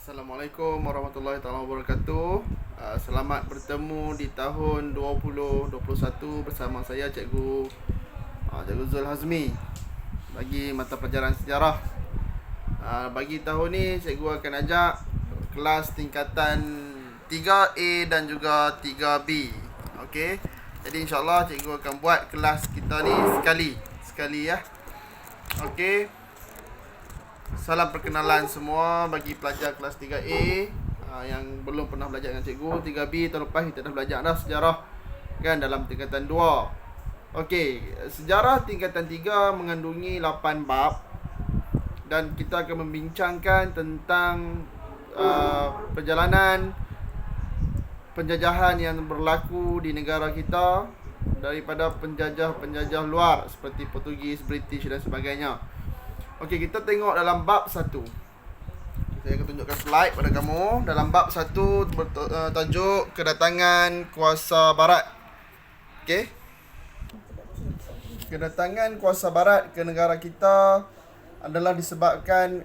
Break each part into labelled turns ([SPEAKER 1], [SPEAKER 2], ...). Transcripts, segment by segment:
[SPEAKER 1] Assalamualaikum warahmatullahi taala wabarakatuh. Selamat bertemu di tahun 2021 bersama saya Cikgu Zul Hazmi bagi mata pelajaran sejarah. Bagi tahun ni cikgu akan ajak kelas tingkatan 3A dan juga 3B. Okey. Jadi insya-Allah cikgu akan buat kelas kita ni sekali ya. Okey. Salam perkenalan semua bagi pelajar kelas 3A yang belum pernah belajar dengan cikgu. 3B tahun lepas kita dah belajar dah sejarah kan dalam tingkatan 2. Okey, sejarah tingkatan 3 mengandungi 8 bab dan kita akan membincangkan tentang perjalanan penjajahan yang berlaku di negara kita daripada penjajah-penjajah luar seperti Portugis, British dan sebagainya. Okey, kita tengok dalam bab 1. Saya akan tunjukkan slide pada kamu. Dalam bab 1 tajuk kedatangan kuasa barat. Okey. Kedatangan kuasa barat ke negara kita adalah disebabkan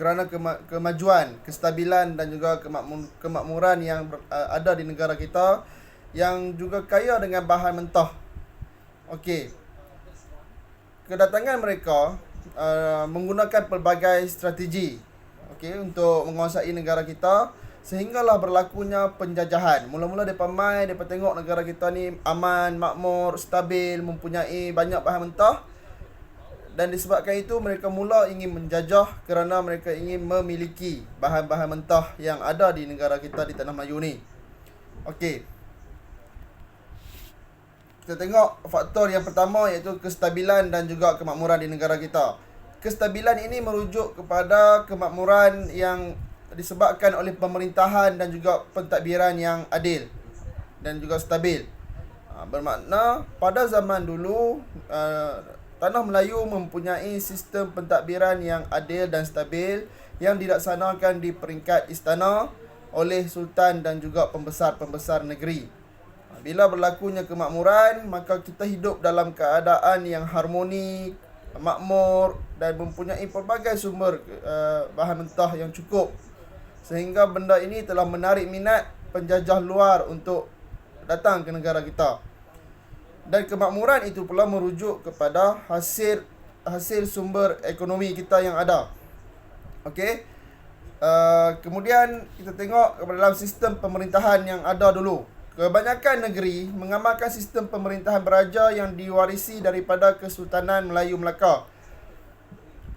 [SPEAKER 1] kerana kemajuan, kestabilan dan juga kemakmuran yang ada di negara kita yang juga kaya dengan bahan mentah. Okey. Kedatangan mereka menggunakan pelbagai strategi untuk menguasai negara kita sehinggalah berlakunya penjajahan. Mula-mula mereka mai, mereka tengok negara kita ni aman, makmur, stabil, mempunyai banyak bahan mentah, dan disebabkan itu mereka mula ingin menjajah kerana mereka ingin memiliki bahan-bahan mentah yang ada di negara kita di Tanah Melayu ni. Okey. Kita tengok faktor yang pertama iaitu kestabilan dan juga kemakmuran di negara kita. Kestabilan ini merujuk kepada kemakmuran yang disebabkan oleh pemerintahan dan juga pentadbiran yang adil dan juga stabil. Bermakna pada zaman dulu Tanah Melayu mempunyai sistem pentadbiran yang adil dan stabil yang dilaksanakan di peringkat istana oleh sultan dan juga pembesar-pembesar negeri. Bila berlakunya kemakmuran, maka kita hidup dalam keadaan yang harmoni, makmur dan mempunyai pelbagai sumber bahan mentah yang cukup. Sehingga benda ini telah menarik minat penjajah luar untuk datang ke negara kita. Dan kemakmuran itu pula merujuk kepada hasil sumber ekonomi kita yang ada. Okey. Kemudian kita tengok dalam sistem pemerintahan yang ada dulu. Kebanyakan negeri mengamalkan sistem pemerintahan beraja yang diwarisi daripada Kesultanan Melayu Melaka.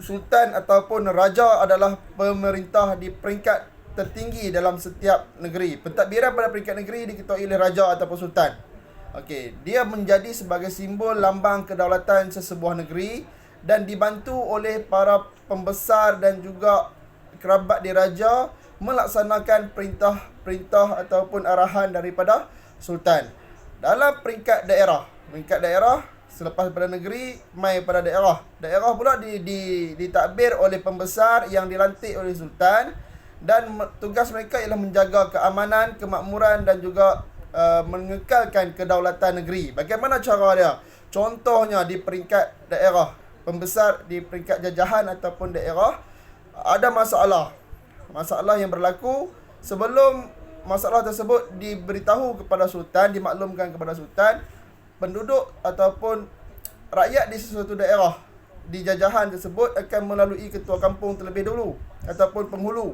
[SPEAKER 1] Sultan ataupun raja adalah pemerintah di peringkat tertinggi dalam setiap negeri. Pentadbiran pada peringkat negeri diketuai oleh raja ataupun sultan. Okey, dia menjadi sebagai simbol lambang kedaulatan sesebuah negeri dan dibantu oleh para pembesar dan juga kerabat diraja melaksanakan perintah ataupun arahan daripada sultan. Dalam peringkat daerah selepas pada negeri mai pada daerah. Daerah pula ditadbir oleh pembesar yang dilantik oleh sultan dan tugas mereka ialah menjaga keamanan, kemakmuran dan juga mengekalkan kedaulatan negeri. Bagaimana cara dia? Contohnya di peringkat daerah, pembesar di peringkat jajahan ataupun daerah ada masalah yang berlaku. Sebelum masalah tersebut diberitahu kepada sultan, dimaklumkan kepada sultan, penduduk ataupun rakyat di sesuatu daerah di jajahan tersebut akan melalui ketua kampung terlebih dulu ataupun penghulu.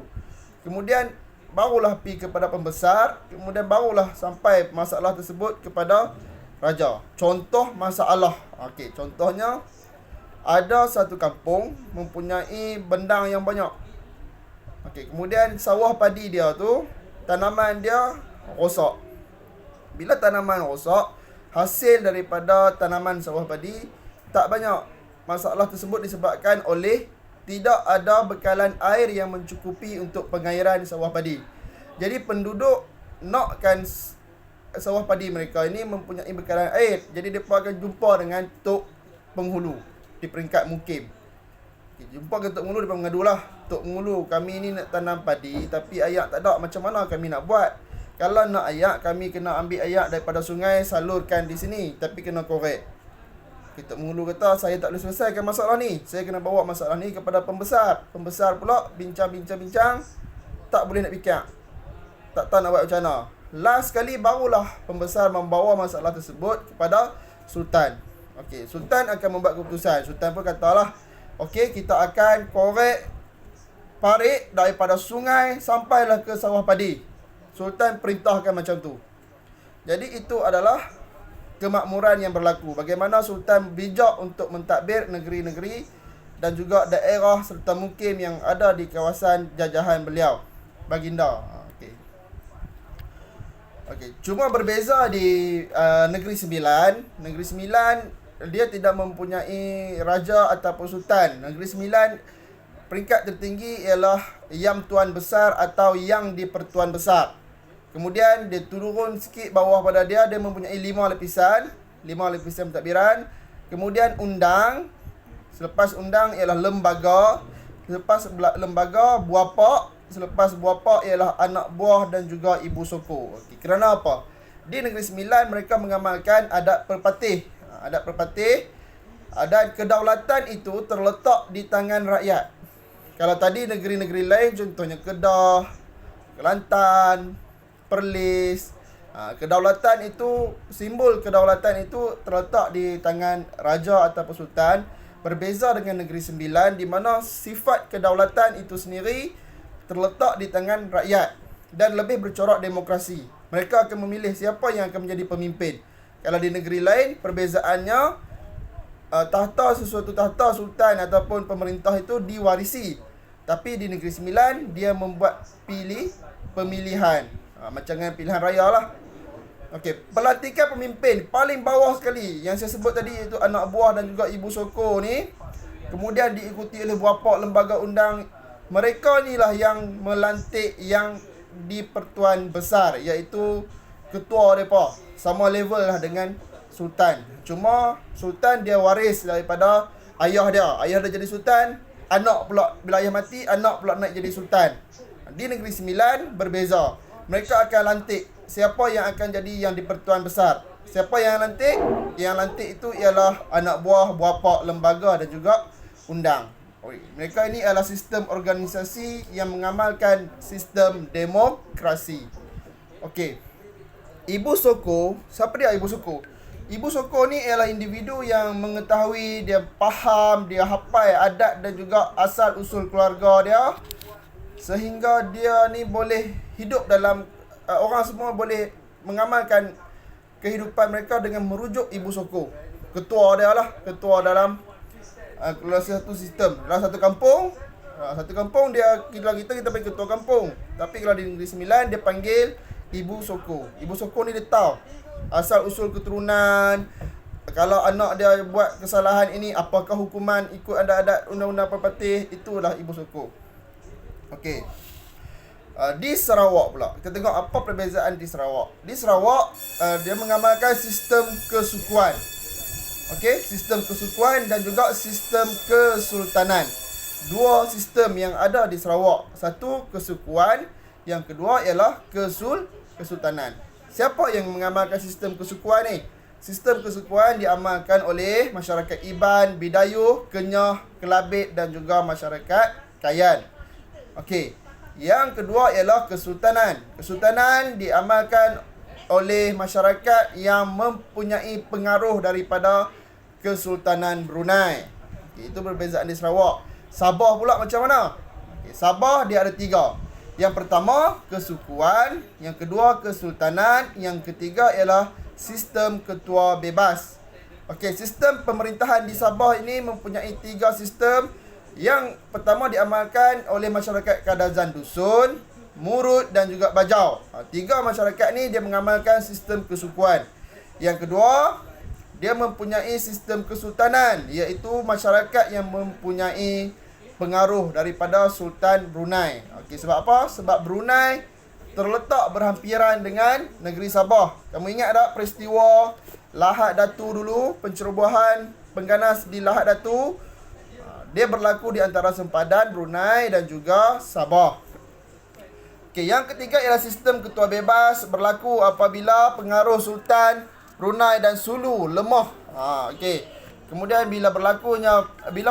[SPEAKER 1] Kemudian barulah pergi kepada pembesar, kemudian barulah sampai masalah tersebut kepada raja. Contoh masalah. Okey, contohnya ada satu kampung mempunyai bendang yang banyak. Okey, kemudian sawah padi dia tu, tanaman dia rosak. Bila tanaman rosak, hasil daripada tanaman sawah padi tak banyak. Masalah tersebut disebabkan oleh tidak ada bekalan air yang mencukupi untuk pengairan sawah padi. Jadi penduduk nakkan sawah padi mereka ini mempunyai bekalan air. Jadi mereka akan jumpa dengan tok penghulu di peringkat mukim. Jumpa ke Tok Mengulu, dia mengadulah, Tok Mengulu, kami ni nak tanam padi tapi air tak ada, macam mana kami nak buat? Kalau nak air, kami kena ambil air daripada sungai, salurkan di sini, tapi kena korek. Ketuk Menggulu kata, saya tak boleh selesaikan masalah ni. Saya kena bawa masalah ni kepada pembesar. Pembesar pula bincang-bincang, tak boleh nak fikir. Tak tahu nak buat macam mana. Last sekali barulah pembesar membawa masalah tersebut kepada Sultan. Okey, Sultan akan membuat keputusan. Sultan pun katalah, okey, kita akan korek parit daripada sungai sampailah ke sawah padi. Sultan perintahkan macam tu. Jadi itu adalah kemakmuran yang berlaku. Bagaimana Sultan bijak untuk mentadbir negeri-negeri dan juga daerah serta mukim yang ada di kawasan jajahan beliau, baginda. Okey, cuma berbeza di Negeri Sembilan. Negeri Sembilan dia tidak mempunyai raja ataupun sultan. Negeri Sembilan peringkat tertinggi ialah Yang Tuan Besar atau Yang di-Pertuan Besar. Kemudian dia turun sikit bawah pada dia mempunyai 5 lapisan pentadbiran. Kemudian undang. Selepas undang ialah lembaga. Selepas lembaga, buapak. Selepas buapak ialah anak buah dan juga ibu soko. Okey, kerana apa? Di Negeri Sembilan mereka mengamalkan adat perpatih. Adat perpatih dan kedaulatan itu terletak di tangan rakyat. Kalau tadi negeri-negeri lain contohnya Kedah, Kelantan, Perlis, kedaulatan itu, simbol kedaulatan itu terletak di tangan raja ataupun sultan. Berbeza dengan Negeri Sembilan di mana sifat kedaulatan itu sendiri terletak di tangan rakyat dan lebih bercorak demokrasi. Mereka akan memilih siapa yang akan menjadi pemimpin. Kalau di negeri lain, perbezaannya sesuatu tahta sultan ataupun pemerintah itu diwarisi. Tapi di Negeri Sembilan, dia membuat pemilihan. Macam dengan pilihan raya lah. Okey, pelantikan pemimpin paling bawah sekali yang saya sebut tadi, iaitu anak buah dan juga ibu soko ni. Kemudian diikuti oleh buapak lembaga undang. Mereka ni lah yang melantik yang di-Pertuan Besar, iaitu ketua mereka. Sama level lah dengan sultan. Cuma sultan dia waris daripada ayah dia. Ayah dia jadi sultan, anak pula bila ayah mati, anak pula naik jadi sultan. Di Negeri Sembilan berbeza. Mereka akan lantik siapa yang akan jadi yang di-Pertuan Besar. Siapa yang lantik? Yang lantik itu ialah anak buah, buapak lembaga dan juga undang. Mereka ini adalah sistem organisasi yang mengamalkan sistem demokrasi. Okey. Ibu soko, siapa dia ibu soko? Ibu soko ni ialah individu yang mengetahui, dia faham, dia hafal adat dan juga asal usul keluarga dia, sehingga dia ni boleh hidup dalam orang semua boleh mengamalkan kehidupan mereka dengan merujuk ibu soko. Ketua dia lah, ketua dalam satu sistem. Dalam satu kampung dia kita panggil ketua kampung. Tapi kalau di Negeri Sembilan dia panggil ibu soko. Ibu soko ni dia tahu asal usul keturunan. Kalau anak dia buat kesalahan ini, apakah hukuman ikut adat-adat undang-undang perpatih, itulah ibu soko. Okey. Di Sarawak pula, kita tengok apa perbezaan di Sarawak. Di Sarawak dia mengamalkan sistem kesukuan. Okey, sistem kesukuan dan juga sistem kesultanan. Dua sistem yang ada di Sarawak. Satu kesukuan, yang kedua ialah kesultanan. Siapa yang mengamalkan sistem kesukuan ni? Sistem kesukuan diamalkan oleh masyarakat Iban, Bidayuh, Kenyah, Kelabit dan juga masyarakat Kayan. Okey. Yang kedua ialah kesultanan. Kesultanan diamalkan oleh masyarakat yang mempunyai pengaruh daripada Kesultanan Brunei. Okay, itu perbezaan di Sarawak. Sabah pula macam mana? Okay, Sabah dia ada 3. Yang pertama kesukuan, yang kedua kesultanan, yang ketiga ialah sistem ketua bebas. Okey, sistem pemerintahan di Sabah ini mempunyai 3 sistem. Yang pertama diamalkan oleh masyarakat Kadazan Dusun, Murut dan juga Bajau. 3 masyarakat ni dia mengamalkan sistem kesukuan. Yang kedua, dia mempunyai sistem kesultanan, iaitu masyarakat yang mempunyai pengaruh daripada Sultan Brunei. Okey, sebab apa? Sebab Brunei terletak berhampiran dengan negeri Sabah. Kamu ingat tak peristiwa Lahad Datu dulu, pencerobohan pengganas di Lahad Datu? Dia berlaku di antara sempadan Brunei dan juga Sabah. Okey, yang ketiga ialah sistem ketua bebas, berlaku apabila pengaruh Sultan Brunei dan Sulu lemah. Okey. Kemudian bila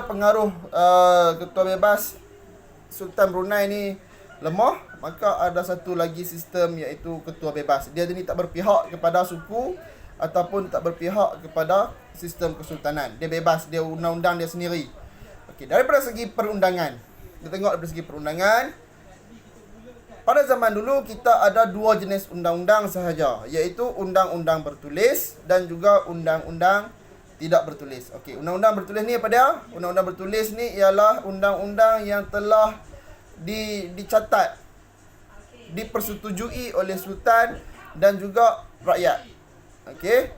[SPEAKER 1] pengaruh ketua bebas Sultan Brunei ni lemah, maka ada satu lagi sistem iaitu ketua bebas. Dia ni tak berpihak kepada suku ataupun tak berpihak kepada sistem kesultanan. Dia bebas, dia undang-undang dia sendiri. Okey, daripada segi perundangan, kita tengok daripada segi perundangan. Pada zaman dulu kita ada dua jenis undang-undang sahaja, iaitu undang-undang bertulis dan juga undang-undang tidak bertulis. Okey, undang-undang bertulis ni apa dia? Undang-undang bertulis ni ialah undang-undang yang telah dicatat, dipersetujui oleh sultan dan juga rakyat. Okey.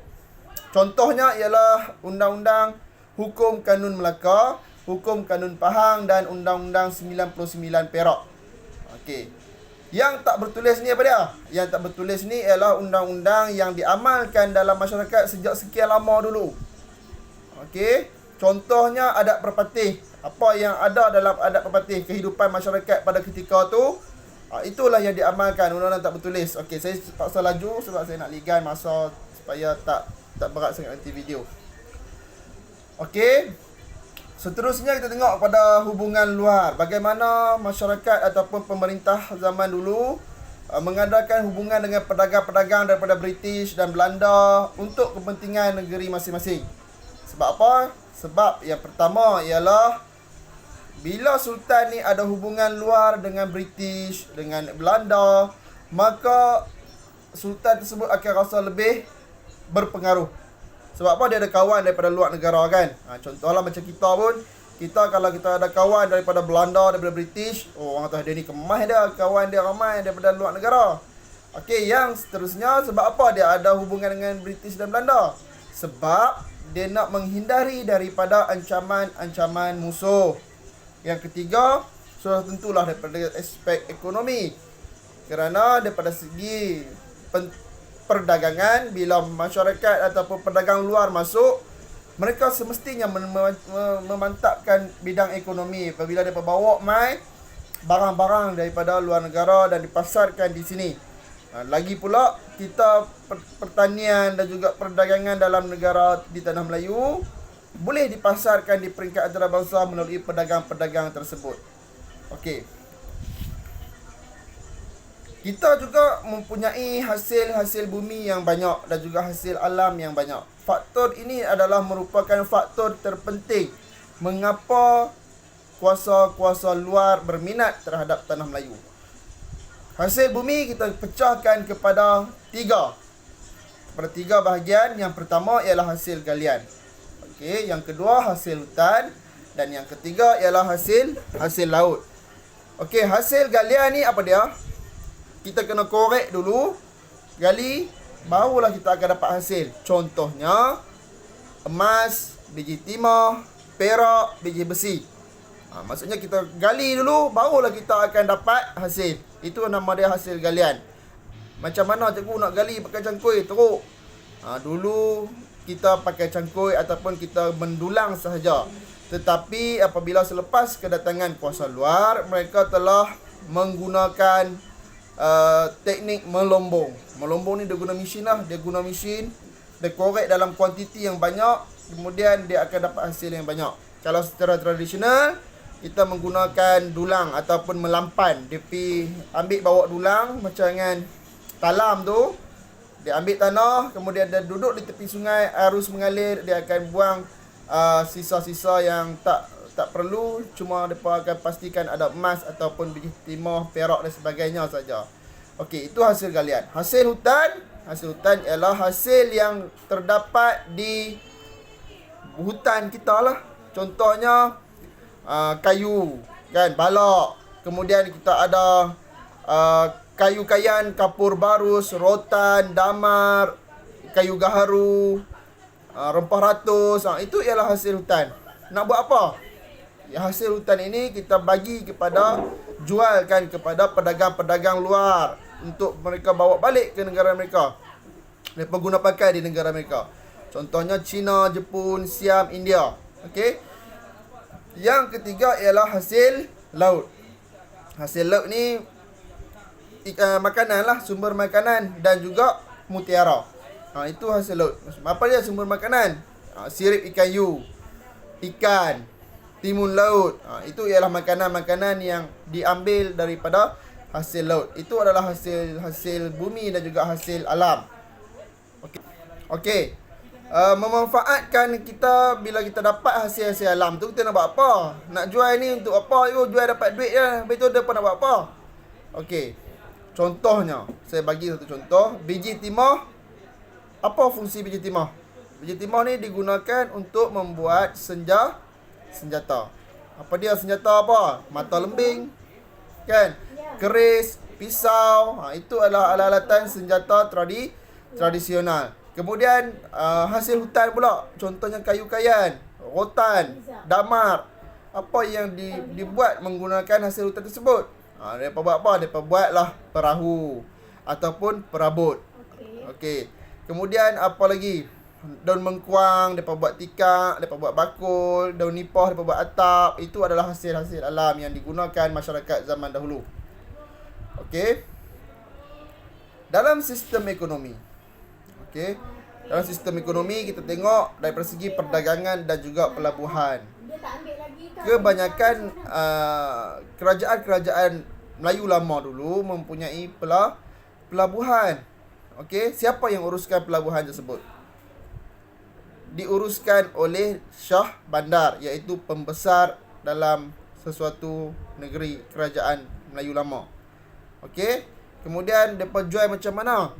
[SPEAKER 1] Contohnya ialah undang-undang Hukum Kanun Melaka, Hukum Kanun Pahang dan undang-undang 99 Perak. Okey. Yang tak bertulis ni apa dia? Yang tak bertulis ni ialah undang-undang yang diamalkan dalam masyarakat sejak sekian lama dulu. Okey. Contohnya adat perpatih. Apa yang ada dalam adat perpatih, kehidupan masyarakat pada ketika tu, itulah yang diamalkan, undang-undang tak bertulis. Okey, saya paksa laju sebab saya nak ligan masa supaya tak berat sangat nanti video. Okey. Seterusnya kita tengok pada hubungan luar. Bagaimana masyarakat ataupun pemerintah zaman dulu mengadakan hubungan dengan pedagang-pedagang daripada British dan Belanda untuk kepentingan negeri masing-masing. Sebab apa? Sebab yang pertama ialah bila Sultan ni ada hubungan luar dengan British, dengan Belanda, maka Sultan tersebut akan rasa lebih berpengaruh. Sebab apa? Dia ada kawan daripada luar negara kan. Contohlah macam kita pun, kita kalau kita ada kawan daripada Belanda, daripada British, orang kata dia ni kemas dia, kawan dia ramai daripada luar negara. Okey, yang seterusnya, sebab apa dia ada hubungan dengan British dan Belanda? Sebab dia nak menghindari daripada ancaman-ancaman musuh. Yang ketiga, sudah tentulah daripada aspek ekonomi. Kerana daripada segi perdagangan, bila masyarakat ataupun pedagang luar masuk, mereka semestinya memantapkan bidang ekonomi apabila mereka bawa mai barang-barang daripada luar negara dan dipasarkan di sini. Lagi pula, kita pertanian dan juga perdagangan dalam negara di Tanah Melayu boleh dipasarkan di peringkat antarabangsa melalui pedagang-pedagang tersebut. Okey. Kita juga mempunyai hasil-hasil bumi yang banyak dan juga hasil alam yang banyak. Faktor ini adalah merupakan faktor terpenting mengapa kuasa-kuasa luar berminat terhadap Tanah Melayu. Hasil bumi kita pecahkan kepada tiga bahagian. Yang pertama ialah hasil galian. Okey, yang kedua hasil hutan dan yang ketiga ialah hasil laut. Okey, hasil galian ni apa dia? Kita kena korek dulu, gali, barulah kita akan dapat hasil. Contohnya emas, biji timah, perak, biji besi. Maksudnya kita gali dulu, barulah kita akan dapat hasil. Itu nama dia hasil galian. Macam mana cikgu nak gali pakai cangkui, teruk? Dulu kita pakai cangkui ataupun kita mendulang sahaja. Tetapi apabila selepas kedatangan kuasa luar, mereka telah menggunakan teknik melombong. Melombong ni dia guna mesin lah. Dia guna mesin, dia korek dalam kuantiti yang banyak, kemudian dia akan dapat hasil yang banyak. Kalau secara tradisional, kita menggunakan dulang ataupun melampan. Dia pergi ambil bawa dulang macam dengan talam tu. Dia ambil tanah, kemudian dia duduk di tepi sungai, arus mengalir, dia akan buang sisa-sisa yang tak perlu. Cuma mereka akan pastikan ada emas ataupun biji timah, perak dan sebagainya saja. Okey, itu hasil galian. Hasil hutan ialah hasil yang terdapat di hutan kita lah. Contohnya kayu, kan, balak. Kemudian kita ada kayu kayan, kapur barus, rotan, damar, kayu gaharu, rempah ratus. Itu ialah hasil hutan. Nak buat apa? Hasil hutan ini kita bagi jualkan kepada pedagang-pedagang luar untuk mereka bawa balik ke negara mereka. Mereka guna pakai di negara mereka. Contohnya China, Jepun, Siam, India. Okey. Yang ketiga ialah hasil laut. Hasil laut ni makanan lah, sumber makanan dan juga mutiara. Itu hasil laut. Apa dia sumber makanan? Sirip ikan hiu, ikan, timun laut. Itu ialah makanan-makanan yang diambil daripada hasil laut. Itu adalah hasil bumi dan juga hasil alam. Okey. Memanfaatkan kita bila kita dapat hasil-hasil alam tu, kita nak buat apa? Nak jual ni untuk apa? Jual dapat duit je. Habis tu depa nak buat apa? Okey. Contohnya, saya bagi satu contoh, biji timah. Apa fungsi biji timah? Biji timah ni digunakan untuk membuat senjata. Apa dia senjata apa? Mata lembing, kan? Keris, pisau. Itu adalah alat-alatan senjata tradisional. Kemudian hasil hutan pula. Contohnya kayu kayan, rotan, damar. Apa yang dibuat menggunakan hasil hutan tersebut? Mereka buat apa? Mereka buatlah perahu ataupun perabot. Okey. Kemudian apa lagi? Daun mengkuang, mereka buat tikar, mereka buat bakul. Daun nipah, mereka buat atap. Itu adalah hasil-hasil alam yang digunakan masyarakat zaman dahulu. Okey. Dalam sistem ekonomi. Okey. Dalam sistem ekonomi kita tengok dari segi perdagangan dan juga pelabuhan. Kebanyakan kerajaan-kerajaan Melayu lama dulu mempunyai pelabuhan. Okey, siapa yang uruskan pelabuhan tersebut? Diuruskan oleh Shah Bandar, iaitu pembesar dalam sesuatu negeri kerajaan Melayu lama. Okey, kemudian depa jual macam mana?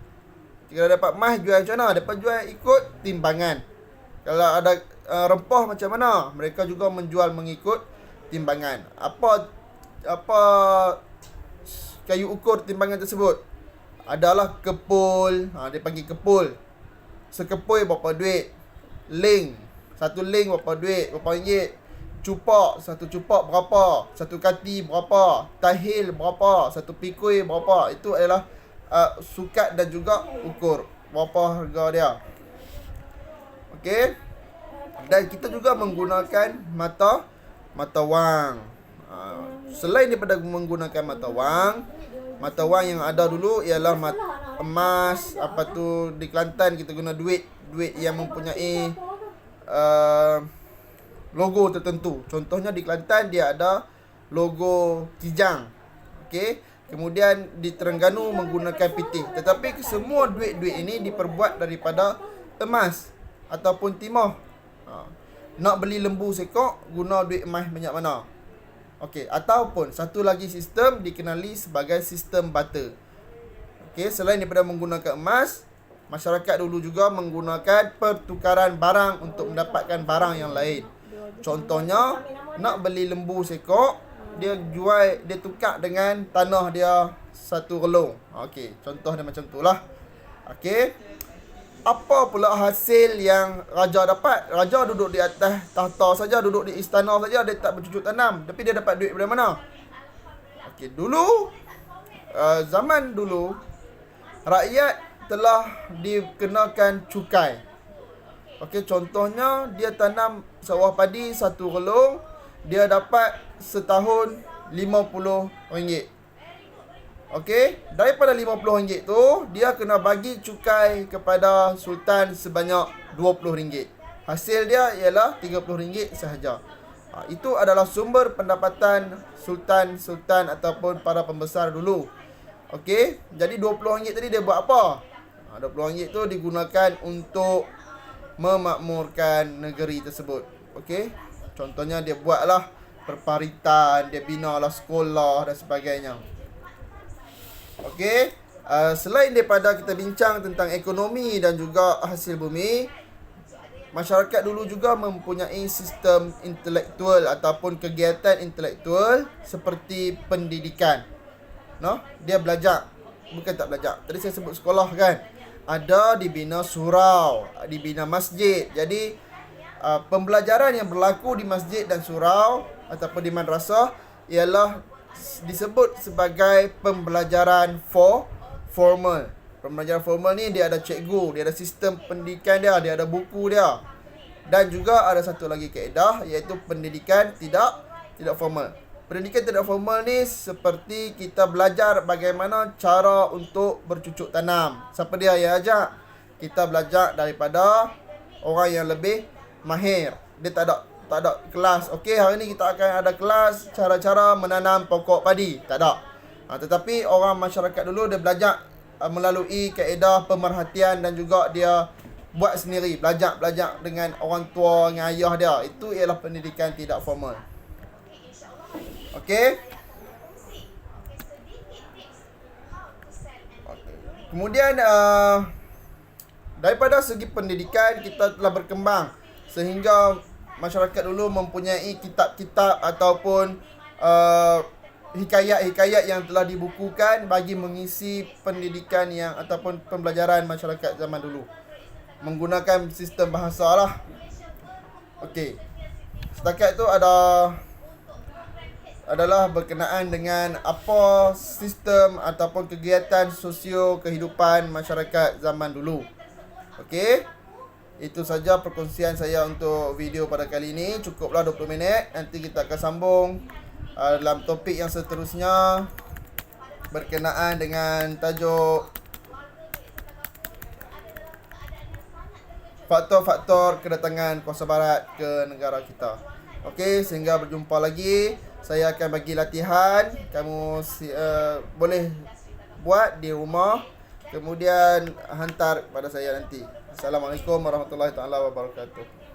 [SPEAKER 1] Kalau dapat emas jual macam mana? Depa jual ikut timbangan. Kalau ada rempah macam mana? Mereka juga menjual mengikut timbangan. Apa kayu ukur timbangan tersebut? Adalah kepul. Dia panggil kepul. Sekepul berapa duit? Ling. Satu ling berapa duit? Berapa ringgit? Cupak. Satu cupak berapa? Satu kati berapa? Tahil berapa? Satu pikul berapa? Itu adalah sukat dan juga ukur. Berapa harga dia? Okey. Dan kita juga menggunakan mata wang. Selain daripada menggunakan mata wang yang ada dulu ialah emas. Apa tu, di Kelantan kita guna duit yang mempunyai logo tertentu. Contohnya di Kelantan dia ada logo kijang. Okey. Kemudian di Terengganu menggunakan pitih. Tetapi semua duit-duit ini diperbuat daripada emas ataupun timah. Nak beli lembu sekok, guna duit emas banyak mana? Okey, ataupun satu lagi sistem dikenali sebagai sistem barter. Okey, selain daripada menggunakan emas, masyarakat dulu juga menggunakan pertukaran barang untuk mendapatkan barang yang lain. Contohnya, nak beli lembu sekok, dia tukar dengan tanah dia satu relung. Okey, contoh dia macam itulah. Okey. Apa pula hasil yang raja dapat? Raja duduk di atas tahta saja, duduk di istana saja, dia tak bercucuk tanam. Tapi dia dapat duit dari mana? Okey, dulu zaman dulu rakyat telah dikenakan cukai. Okey, contohnya dia tanam sawah padi satu relung, dia dapat setahun RM50. Okey, daripada RM50 tu dia kena bagi cukai kepada sultan sebanyak RM20. Hasil dia ialah RM30 sahaja. Itu adalah sumber pendapatan sultan-sultan ataupun para pembesar dulu. Okey, jadi RM20 tadi dia buat apa? RM20 tu digunakan untuk memakmurkan negeri tersebut. Okey, contohnya dia buatlah perparitan, dia binalah sekolah dan sebagainya. Okey, selain daripada kita bincang tentang ekonomi dan juga hasil bumi, masyarakat dulu juga mempunyai sistem intelektual ataupun kegiatan intelektual seperti pendidikan. Dia belajar, bukan tak belajar. Tadi saya sebut sekolah kan. Ada dibina surau, dibina masjid. Jadi pembelajaran yang berlaku di masjid dan surau ataupun di madrasah ialah disebut sebagai pembelajaran formal. Pembelajaran formal ni dia ada cikgu, dia ada sistem pendidikan dia ada buku dia. Dan juga ada satu lagi kaedah, iaitu pendidikan tidak formal. Pendidikan tidak formal ni seperti kita belajar bagaimana cara untuk bercucuk tanam. Siapa dia yang ajak? Kita belajar daripada orang yang lebih mahir. Dia tak ada kelas. Okey, hari ni kita akan ada kelas cara-cara menanam pokok padi. Tak ada. Tetapi orang masyarakat dulu dia belajar melalui kaedah pemerhatian dan juga dia buat sendiri, belajar dengan orang tua, dengan ayah dia. Itu ialah pendidikan tidak formal. Okey. Kemudian daripada segi pendidikan kita telah berkembang sehingga masyarakat dulu mempunyai kitab-kitab ataupun hikayat-hikayat yang telah dibukukan bagi mengisi pendidikan yang ataupun pembelajaran masyarakat zaman dulu menggunakan sistem bahasa lah. Okey. Setakat itu adalah berkenaan dengan apa sistem ataupun kegiatan sosio kehidupan masyarakat zaman dulu. Okey. Itu saja perkongsian saya untuk video pada kali ini. Cukuplah 20 minit. Nanti kita akan sambung dalam topik yang seterusnya berkenaan dengan tajuk faktor-faktor kedatangan kuasa barat ke negara kita. Okey, sehingga berjumpa lagi. Saya akan bagi latihan. Kamu boleh buat di rumah. Kemudian hantar kepada saya nanti. Assalamualaikum warahmatullahi taala wabarakatuh.